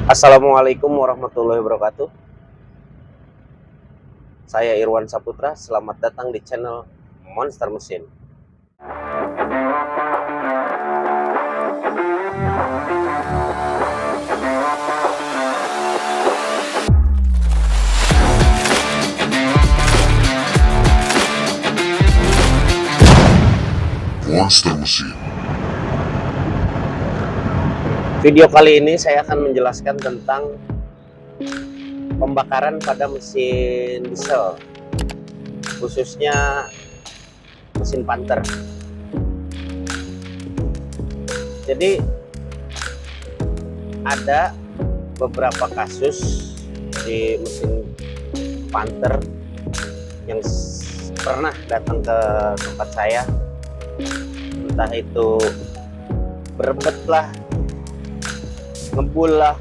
Assalamualaikum warahmatullahi wabarakatuh. Saya Irwan Saputra. Selamat datang di channel Monster Mesin. Monster Mesin. Video kali ini saya akan menjelaskan tentang pembakaran pada mesin diesel, khususnya mesin Panther. Jadi ada beberapa kasus di mesin Panther yang pernah datang ke tempat saya, entah itu berebet lah, ngebul lah,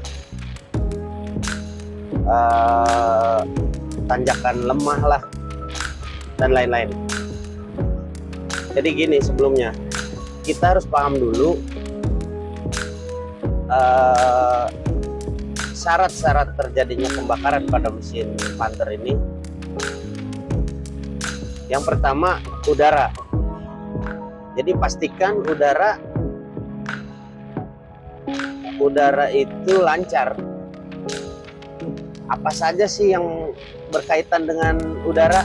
tanjakan lemah lah, dan lain-lain. Jadi gini, sebelumnya kita harus paham dulu syarat-syarat terjadinya pembakaran pada mesin Panther ini. Yang pertama, udara. Jadi pastikan udara itu lancar. Apa saja sih yang berkaitan dengan udara?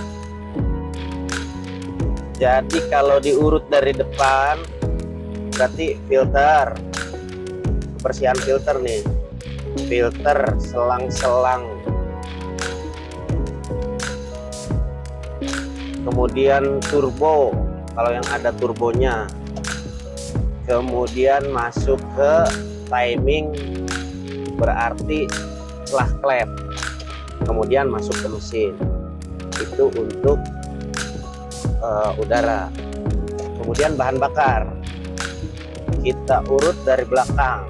Jadi kalau diurut dari depan, berarti filter, kebersihan filter nih, filter, selang-selang, kemudian turbo kalau yang ada turbonya, kemudian masuk ke timing, berarti setelah klep, kemudian masuk ke mesin. Itu untuk udara. Kemudian bahan bakar kita urut dari belakang.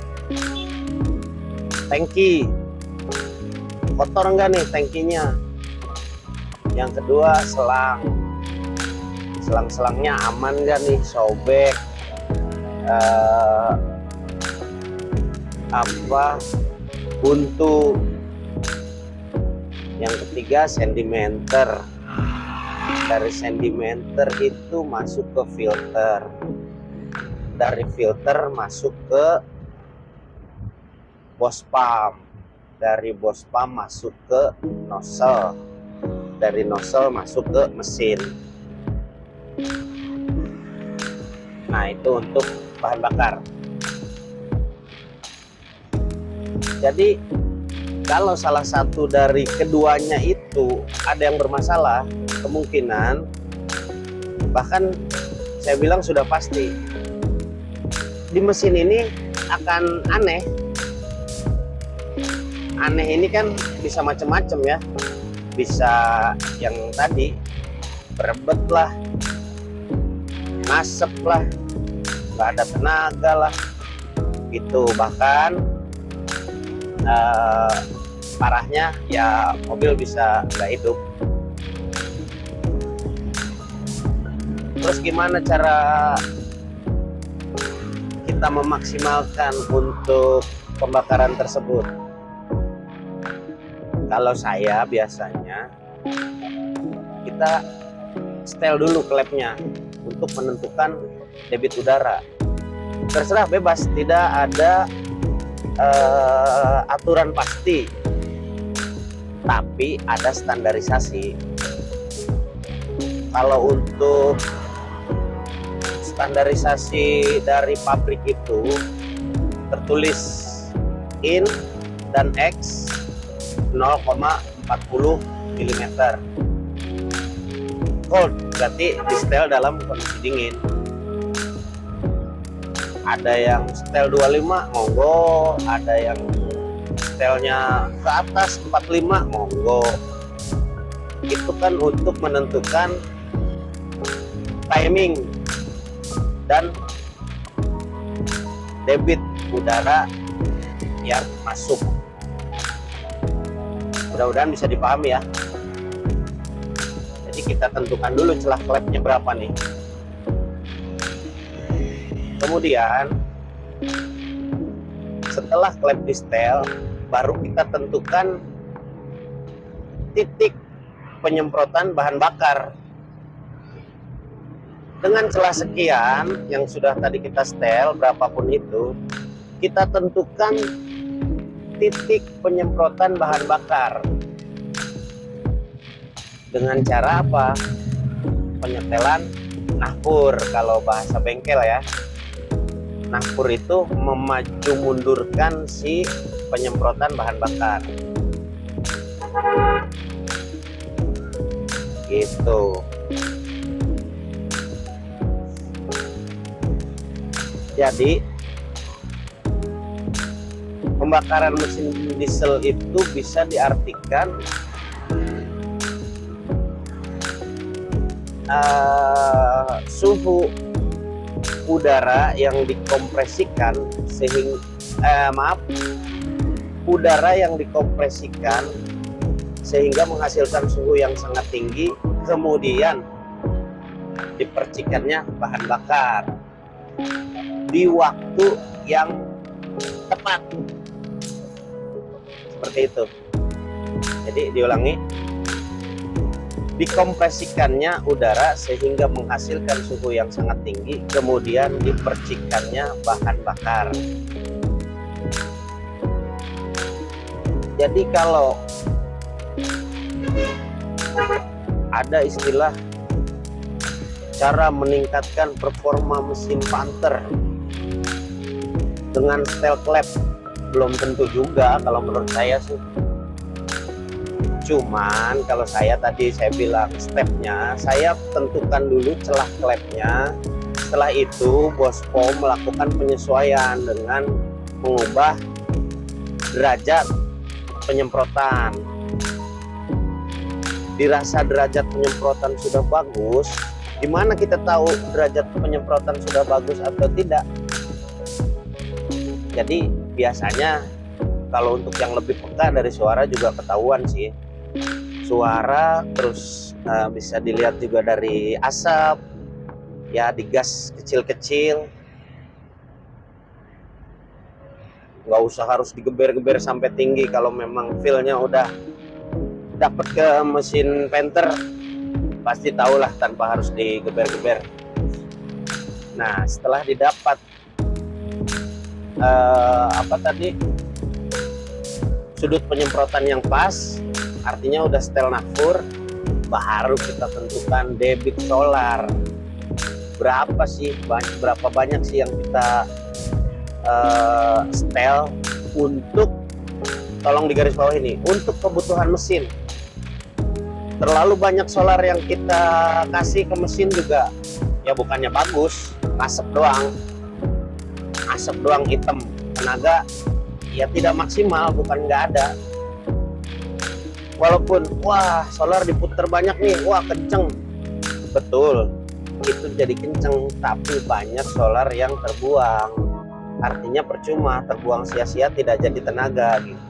Tangki, kotor enggak nih tangkinya? Yang kedua, selang-selangnya aman enggak nih, sobek, buntu. Yang ketiga, sedimeter. Dari sedimeter itu masuk ke filter, dari filter masuk ke bos pump, dari bos pump masuk ke nozzle, dari nozzle masuk ke mesin. Nah, itu untuk bahan bakar. Jadi kalau salah satu dari keduanya itu ada yang bermasalah, kemungkinan, bahkan saya bilang sudah pasti, di mesin ini akan aneh. Aneh ini kan bisa macam-macam ya. Bisa yang tadi, berebet lah, ngasep lah, nggak ada tenaga lah, gitu. Bahkan parahnya ya mobil bisa nggak hidup. Terus gimana cara kita memaksimalkan untuk pembakaran tersebut? Kalau saya biasanya kita setel dulu klepnya untuk menentukan debit udara. Terserah, bebas, tidak ada aturan pasti, tapi ada standarisasi. Kalau untuk standarisasi dari pabrik itu tertulis in dan X 0,40 mm. Cold berarti di setel dalam kondisi dingin. Ada yang setel 25, monggo. Ada yang setelnya ke atas 45, monggo. Itu kan untuk menentukan timing dan debit udara yang masuk. Mudah-mudahan bisa dipahami ya. Jadi kita tentukan dulu celah klepnya berapa nih. Kemudian setelah klep di setel, baru kita tentukan titik penyemprotan bahan bakar. Dengan celah sekian yang sudah tadi kita setel, berapapun itu, kita tentukan titik penyemprotan bahan bakar. Dengan cara apa? Penyetelan nahkur, kalau bahasa bengkel ya. Nahkur itu memaju mundurkan si penyemprotan bahan bakar. Gitu. Jadi pembakaran mesin diesel itu bisa diartikan suhu udara yang dikompresikan udara yang dikompresikan sehingga menghasilkan suhu yang sangat tinggi, kemudian dipercikannya bahan bakar di waktu yang tepat, seperti itu. Jadi diulangi, dikompresikannya udara sehingga menghasilkan suhu yang sangat tinggi, kemudian dipercikannya bahan bakar. Jadi kalau ada istilah cara meningkatkan performa mesin Panther dengan setel klep, belum tentu juga kalau menurut saya sih. Cuman kalau saya bilang stepnya, saya tentukan dulu celah klepnya. Setelah itu Bospom melakukan penyesuaian dengan mengubah derajat penyemprotan. Dirasa derajat penyemprotan sudah bagus, gimana kita tahu derajat penyemprotan sudah bagus atau tidak? Jadi biasanya kalau untuk yang lebih peka dari suara juga ketahuan sih. Suara, terus bisa dilihat juga dari asap, ya di gas kecil-kecil. Nggak usah harus digeber-geber sampai tinggi kalau memang feel-nya udah dapat ke mesin Panther, pasti tahulah tanpa harus digeber-geber. Nah, setelah didapat sudut penyemprotan yang pas, artinya udah setel nahkur, baru kita tentukan debit solar. Berapa banyak sih yang kita setel untuk, tolong digaris bawah ini, untuk kebutuhan mesin. Terlalu banyak solar yang kita kasih ke mesin juga ya bukannya bagus, asap doang hitam, tenaga ya tidak maksimal, bukan nggak ada. Walaupun wah solar diputer banyak nih, wah kenceng, betul itu jadi kenceng, tapi banyak solar yang terbuang, artinya percuma, terbuang sia-sia, tidak jadi tenaga gitu.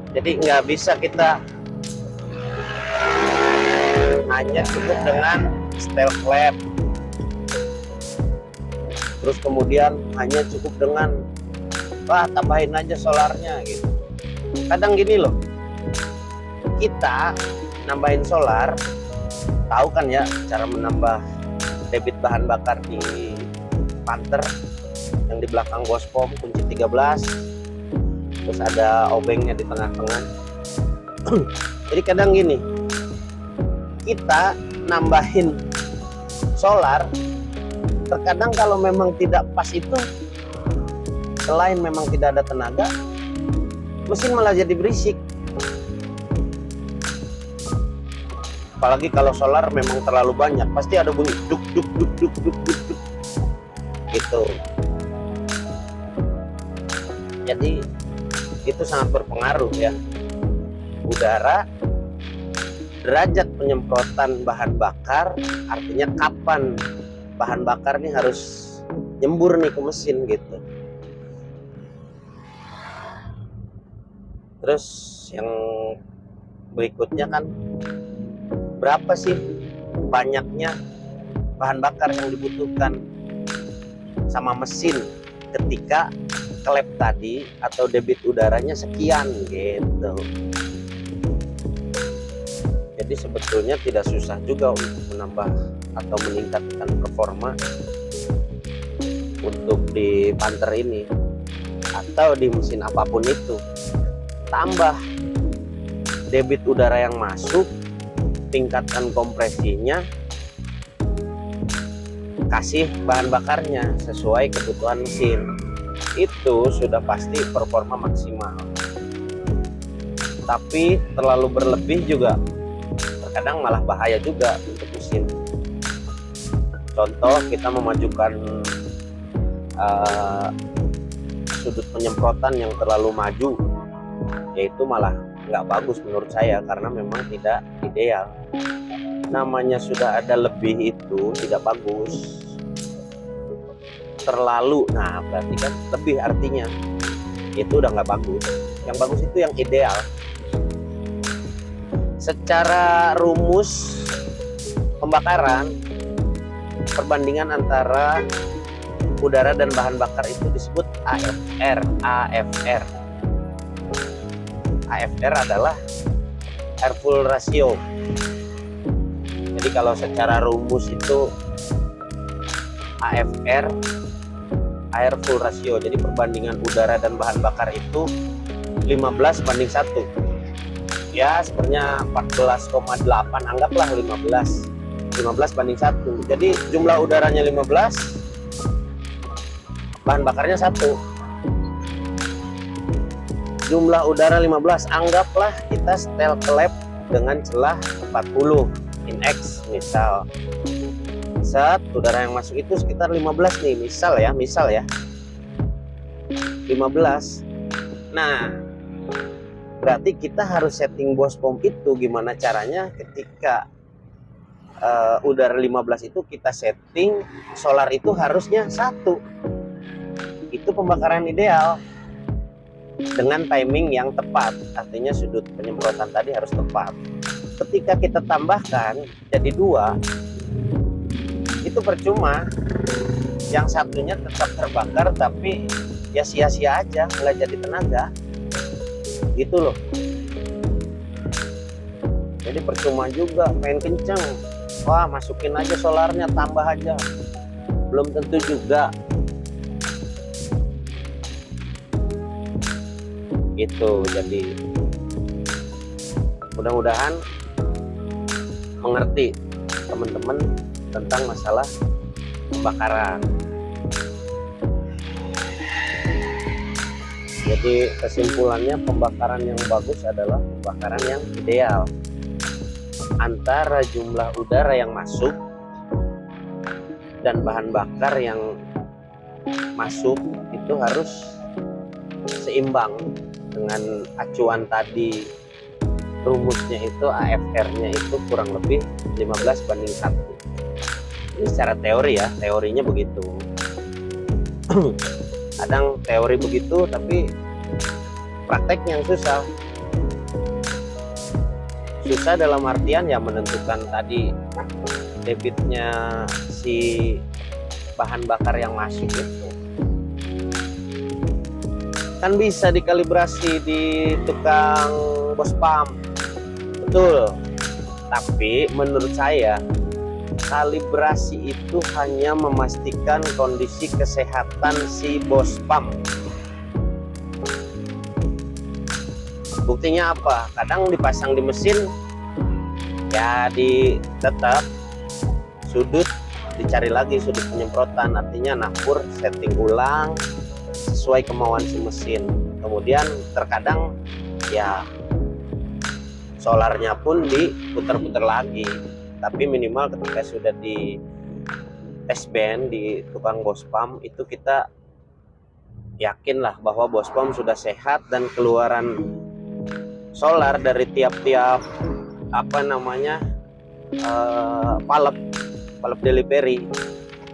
Jadi nggak bisa kita hanya cukup dengan setel klep, terus kemudian hanya cukup dengan tambahin aja solarnya gitu. Kadang gini loh, kita nambahin solar, tahu kan ya cara menambah debit bahan bakar di Panther yang di belakang Bospom, kunci 13, terus ada obengnya di tengah-tengah. Jadi kadang gini, kita nambahin solar, terkadang kalau memang tidak pas itu, selain memang tidak ada tenaga, mesin malah jadi berisik. Apalagi kalau solar memang terlalu banyak, pasti ada bunyi duk duk duk duk duk duk duk gitu. Jadi itu sangat berpengaruh ya. Udara, derajat penyemprotan bahan bakar, artinya kapan bahan bakar nih harus nyembur nih ke mesin gitu. Terus yang berikutnya kan, berapa sih banyaknya bahan bakar yang dibutuhkan sama mesin ketika klep tadi atau debit udaranya sekian gitu. Jadi sebetulnya tidak susah juga untuk menambah atau meningkatkan performa untuk di panter ini atau di mesin apapun itu. Tambah debit udara yang masuk, tingkatkan kompresinya, kasih bahan bakarnya sesuai kebutuhan mesin, itu sudah pasti performa maksimal. Tapi terlalu berlebih juga terkadang malah bahaya juga untuk mesin. Contoh, kita memajukan sudut penyemprotan yang terlalu maju, yaitu malah nggak bagus menurut saya, karena memang tidak ideal. Namanya sudah ada lebih itu tidak bagus. Terlalu, nah berarti kan lebih, artinya itu udah nggak bagus. Yang bagus itu yang ideal. Secara rumus pembakaran, perbandingan antara udara dan bahan bakar itu disebut AFR. AFR adalah air fuel ratio. Jadi kalau secara rumus itu AFR, air fuel ratio. Jadi perbandingan udara dan bahan bakar itu 15:1. Ya sebenarnya 14,8, anggaplah 15:1. Jadi jumlah udaranya 15, bahan bakarnya 1. Jumlah udara 15, anggaplah kita setel klep dengan celah 40 in-X misal. Saat udara yang masuk itu sekitar 15 nih, misal ya 15. Nah, berarti kita harus setting Bospom itu gimana caranya ketika udara 15 itu kita setting solar itu harusnya 1. Itu pembakaran ideal dengan timing yang tepat, artinya sudut penyemprotan tadi harus tepat. Ketika kita tambahkan jadi 2, itu percuma. Yang satunya tetap terbakar tapi ya sia-sia aja, nggak jadi tenaga gitu loh. Jadi percuma juga pengen kenceng, wah masukin aja solarnya, tambah aja, belum tentu juga gitu. Jadi mudah-mudahan mengerti teman-teman tentang masalah pembakaran. Jadi kesimpulannya, pembakaran yang bagus adalah pembakaran yang ideal. Antara jumlah udara yang masuk dan bahan bakar yang masuk itu harus seimbang dengan acuan tadi. Rumusnya itu AFR-nya itu kurang lebih 15:1. Ini secara teori ya, teorinya begitu. Kadang teori begitu tapi prakteknya yang susah. Susah dalam artian ya menentukan tadi debitnya si bahan bakar yang masuk itu. Kan bisa dikalibrasi di tukang Bospam, betul. Tapi menurut saya kalibrasi itu hanya memastikan kondisi kesehatan si Bospam. Buktinya apa? Kadang dipasang di mesin ya tetap sudut dicari lagi sudut penyemprotan, artinya nafur setting ulang sesuai kemauan si mesin. Kemudian terkadang ya solarnya pun diputar-putar lagi. Tapi minimal ketika sudah di tes band di tukang Bospam itu kita yakinlah bahwa Bospam sudah sehat dan keluaran solar dari tiap-tiap palep delivery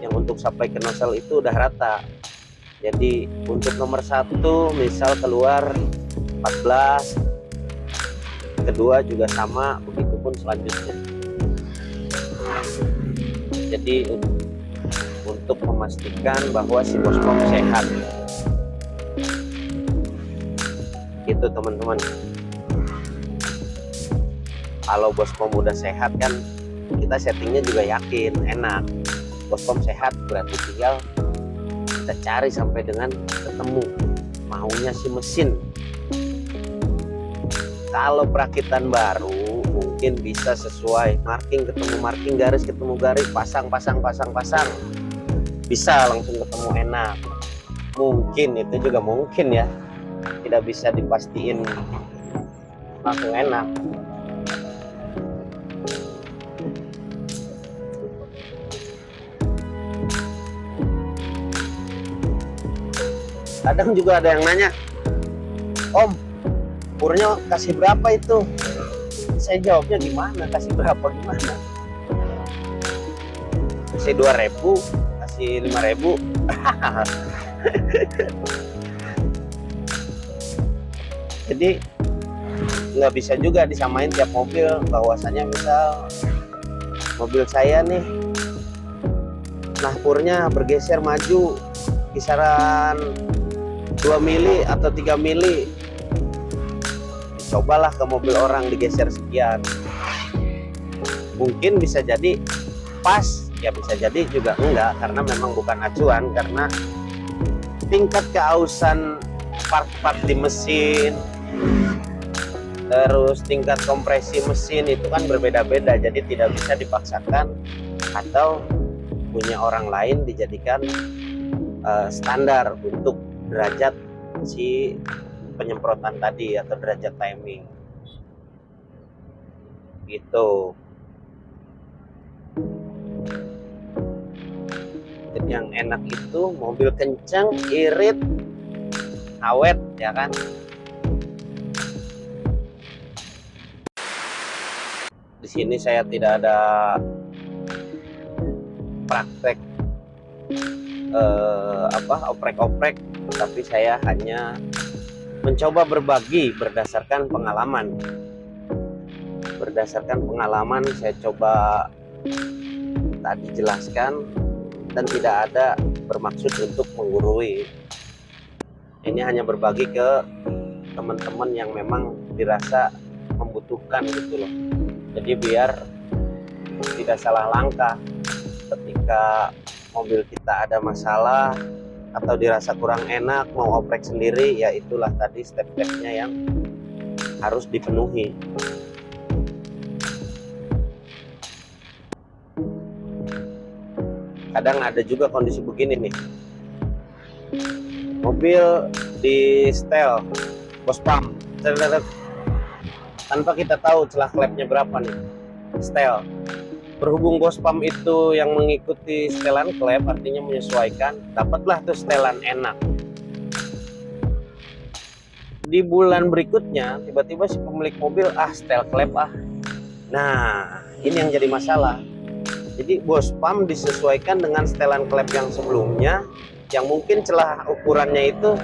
yang untuk supply ke nozzle itu udah rata. Jadi untuk nomor 1 misal keluar 14, kedua juga sama, begitupun selanjutnya. Jadi untuk memastikan bahwa si Bospam sehat. gitu teman-teman. Kalau bos pom udah sehat kan kita settingnya juga yakin enak. Bos pom sehat berarti tinggal kita cari sampai dengan ketemu maunya si mesin. Kalau perakitan baru mungkin bisa sesuai marking ketemu marking, garis ketemu garis, pasang, bisa langsung ketemu enak. Mungkin itu juga mungkin ya, tidak bisa dipastiin langsung enak. Kadang juga ada yang nanya, Om, purnya kasih berapa itu? Saya jawabnya gimana, kasih berapa gimana? Kasih 2.000, kasih 5.000. Jadi nggak bisa juga disamain tiap mobil, bahwasanya misal mobil saya nih, nah purnya bergeser maju kisaran 2 mili atau 3 mili, cobalah ke mobil orang digeser sekian. Mungkin bisa jadi pas, ya bisa jadi juga enggak, karena memang bukan acuan, karena tingkat keausan part-part di mesin, terus tingkat kompresi mesin itu kan berbeda-beda, jadi tidak bisa dipaksakan atau punya orang lain dijadikan standar untuk derajat si penyemprotan tadi atau derajat timing gitu. Jadi yang enak itu mobil kencang, irit, awet, ya kan. Di sini saya tidak ada praktek oprek-oprek, tapi saya hanya mencoba berbagi berdasarkan pengalaman. Berdasarkan pengalaman saya coba tadi jelaskan, dan tidak ada bermaksud untuk menggurui. Ini hanya berbagi ke teman-teman yang memang dirasa membutuhkan gitu loh. Jadi biar tidak salah langkah ketika mobil kita ada masalah atau dirasa kurang enak mau oprek sendiri, ya itulah tadi step-stepnya yang harus dipenuhi. Kadang ada juga kondisi begini nih, mobil di setel bos pam tanpa kita tahu celah klepnya berapa nih, setel. Berhubung bos pam itu yang mengikuti setelan klep, artinya menyesuaikan, dapatlah tuh setelan enak. Di bulan berikutnya tiba-tiba si pemilik mobil setel klep Nah, ini yang jadi masalah. Jadi bos pam disesuaikan dengan setelan klep yang sebelumnya, yang mungkin celah ukurannya itu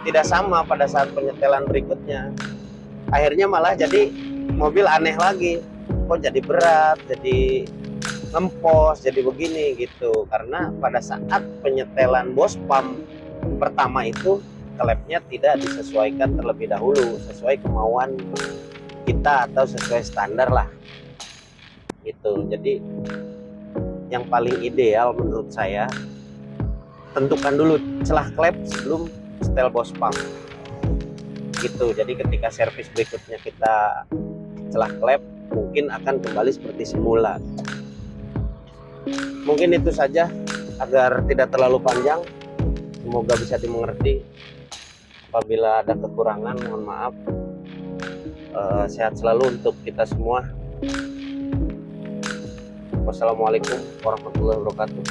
tidak sama pada saat penyetelan berikutnya. Akhirnya malah jadi mobil aneh lagi, kok jadi berat, jadi ngempos, jadi begini gitu. Karena pada saat penyetelan bos pam pertama itu klepnya tidak disesuaikan terlebih dahulu sesuai kemauan kita atau sesuai standar lah gitu. Jadi yang paling ideal menurut saya, tentukan dulu celah klep sebelum setel bos pam gitu. Jadi ketika servis berikutnya kita celah klep, mungkin akan kembali seperti semula. Mungkin itu saja agar tidak terlalu panjang. Semoga bisa dimengerti. Apabila ada kekurangan, mohon maaf. Sehat selalu untuk kita semua. Wassalamualaikum warahmatullahi wabarakatuh.